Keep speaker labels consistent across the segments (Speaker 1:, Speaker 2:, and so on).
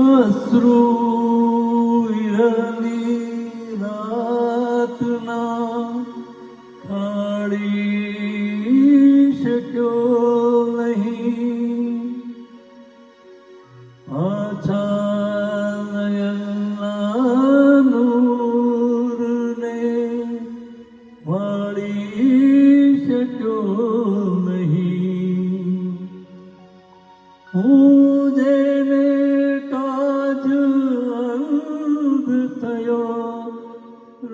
Speaker 1: અશ્રુ વિરહની રાતના કાઢી શક્યો નહીં. આછા નયનના નૂરને વાળી શક્યો નહીં. હું જેને કાજ અંધ થયો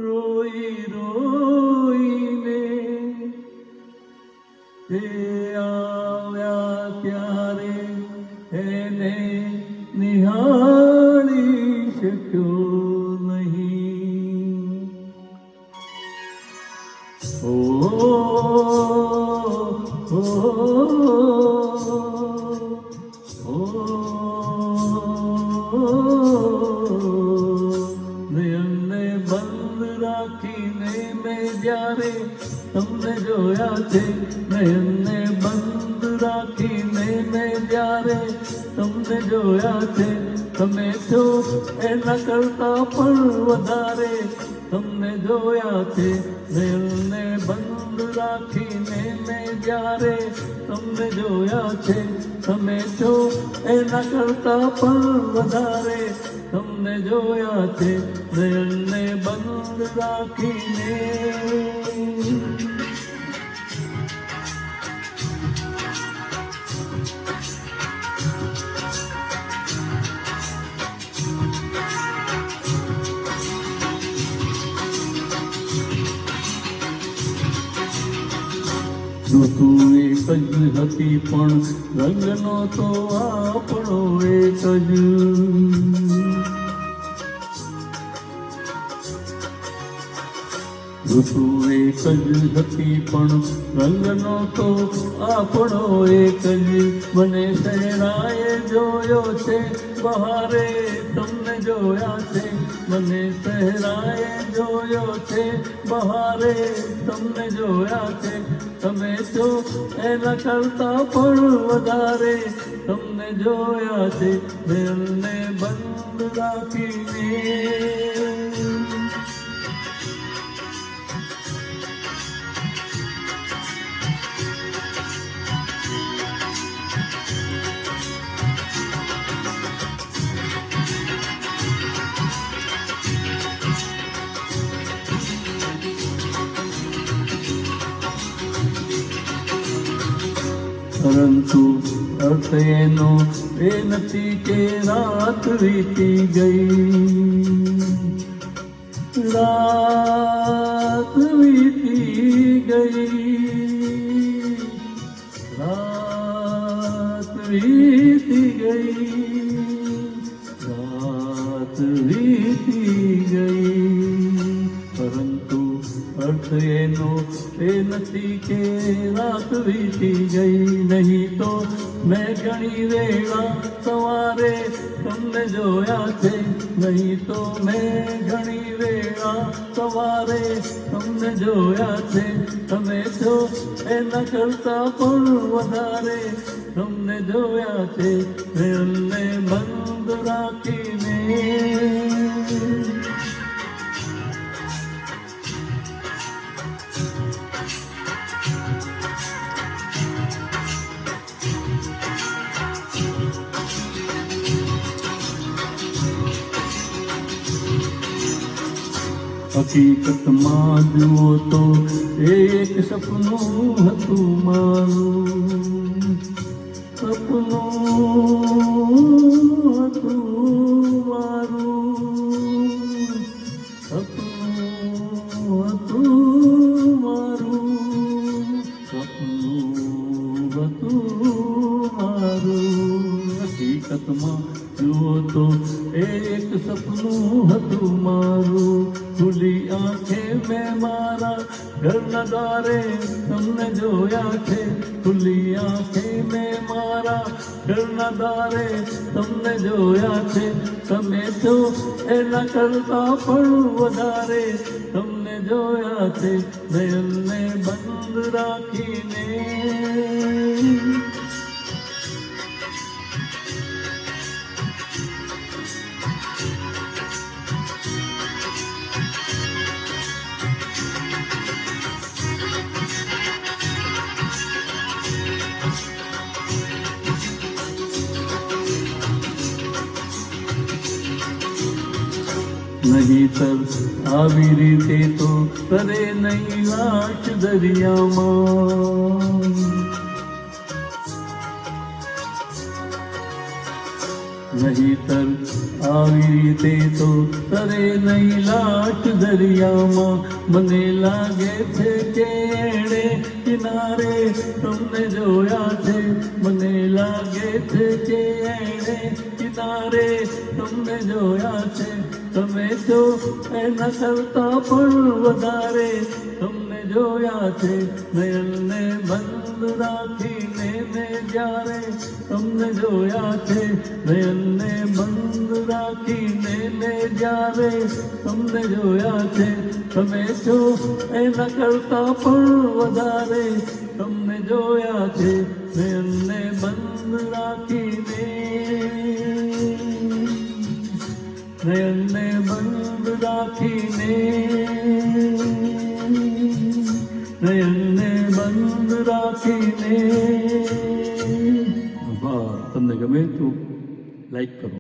Speaker 1: રોઈ રોઈને, તે આવ્યા ત્યારે એને નિહાળી શક્યો નહીં. ઓ નયનને બંધ રાખીને મેં જ્યારે તમને જોયા છે, નયનને બંધ રાખીને મેં જ્યારે તમને જોયા છે, તમે છો એના કરતા પણ વધારે તમને જોયા છે. નયનને બંધ રાખીને મેં જ્યારે તમને જોયા છે, તમે છો એના કરતા પણ વધારે તમને જોયા છે. નયનને બંધ રાખીને ઋતુ એક જ હતી પણ રંગનો તો આપણો એક જ. ઋતુ એક જ હતી પણ રંગનો તો આપણો એક જ. મને સહેરાએ જોયો છે બહારે તમને જોયા છે, મને સહેરાએ જોયો છે બહારે તમને જોયા છે, તમે છો એના કરતા પણ વધારે તમને જોયા છે. દિલને બંધ રાખીને પરંતુ અર્થ એનો એ નથી કે રાત વીતી ગઈ, રાત વીતી ગઈ, રાત વીતી ગઈ, રાત વીતી ગઈ. પરંતુ અર્થ એનો એ નથી કે રાત વીતી ગઈ. નહીં તો મેં ઘણી વેળા સવારે તમને જોયા છે, નહીં તો મેં ઘણી વેળા સવારે તમને જોયા છે, તમે છો એના કરતા પણ વધારે તમને જોયા છે. દિલને બંધ રાખીને હકીકતમાં જુઓ તો એક સપનું હતું મારું, સપનું હતું મારું, સપનું હતું મારું, સપનું હતું મારું. હકીકતમાં જુઓ તો એક સપનું હતું મારું. ખુલી આંખે મેં મારા ઘરના દ્વારે તમને જોયા છે, ખુલી આંખે મેં મારા ઘરના દ્વારે તમને જોયા છે, તમે છો એના કરતા પણ વધારે તમને જોયા છે. દિલને બંધ રાખીને નહીતર આવી રીતે તો કરે નહીં લાશ દરિયામાં. નહીતર આવી રીતે તો કરે નહીં લાશ દરિયામાં. મને લાગે છે કે એણે કિનારે તમને જોયા છે. મને લાગે છે કે એણે કિનારે તમને જોયા છે. તમે તો એના કરતા પણ વધારે તમને જોયા છે. નયનને બંધ રાખીને મેં જ્યારે તમને જોયા છે. નયનને બંધ રાખીને મેં જ્યારે તમને જોયા છે. તમે છો એના કરતા પણ વધારે તમને જોયા છે. નયનને બંધ રાખીને, નયનને બંધ રાખીને, નયનને બંધ રાખીને. તમને ગમે તો લાઈક કરો.